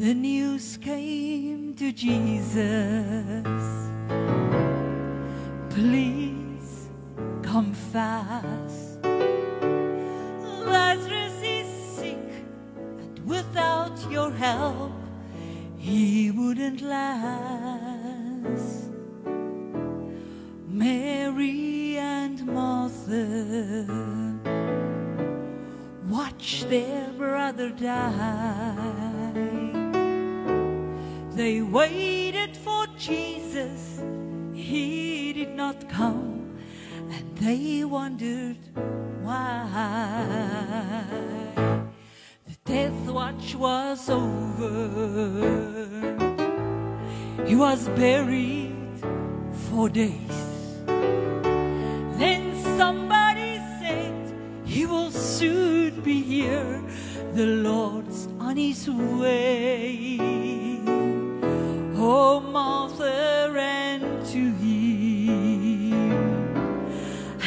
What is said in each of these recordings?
the news came to Jesus, please come fast. Lazarus is sick, and without your help, he wouldn't last. Mary and Martha watched their brother die. They waited for Jesus, he did not come, and they wondered why. The death watch was over, he was buried 4 days. Then somebody said, he will soon be here, the Lord's on his way. Oh, Martha ran to him,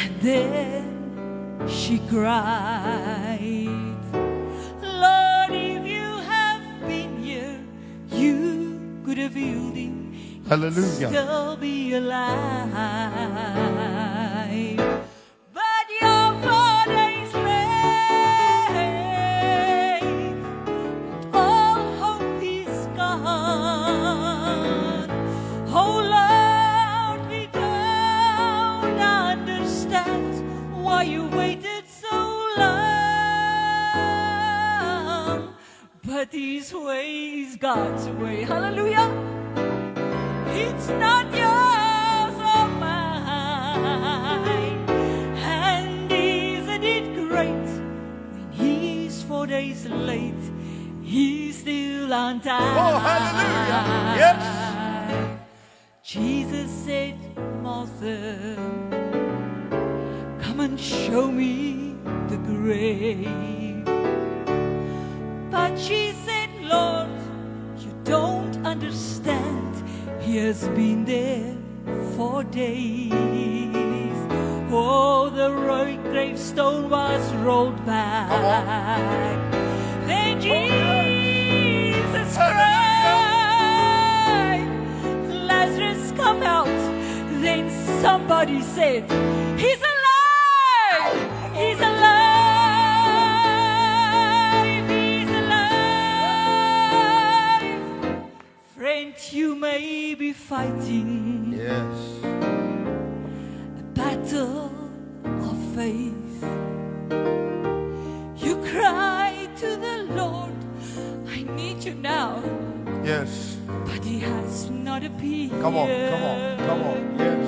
and then she cried, Lord, if you have been here, you could have healed him. Hallelujah. Still be alive. But your 4 days late, all hope is gone. Oh Lord, we don't understand why you waited so long. But His way is God's way. Hallelujah. It's not yours or mine. And isn't it great when He's 4 days late, He's still on time. Oh, hallelujah. Yes. Jesus said, Martha, come and show me the grave. But she said, Lord, you don't understand. He has been there 4 days. Oh, the gravestone was rolled back. Then Jesus cried, Lazarus, come out. Then somebody said, He's alive! He's alive! He's alive! Friend, you may be fighting a battle of faith. You cry to the Lord, I need you now. Yes. But He has not appeared. Come on, come on, come on. Yes.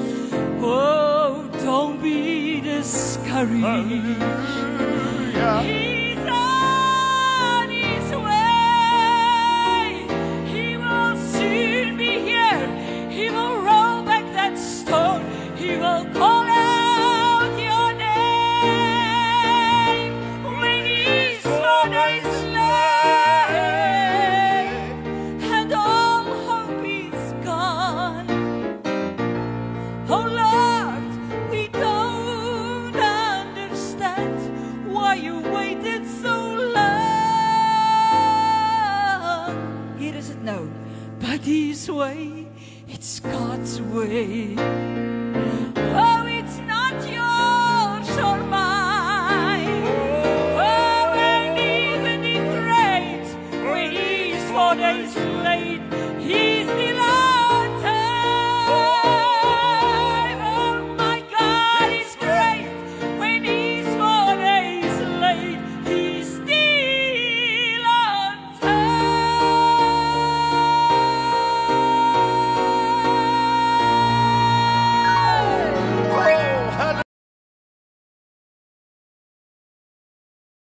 Oh, don't be discouraged. Hallelujah. He's on His way. He will soon be here. He will roll back that stone. He will call out your name when He's 4 days late, and all hope is gone. Oh Lord, we don't understand why you waited so long. He doesn't know, but His way, it's God's way. Oh, it's not yours or mine. Oh, and isn't it great when He's 4 days late?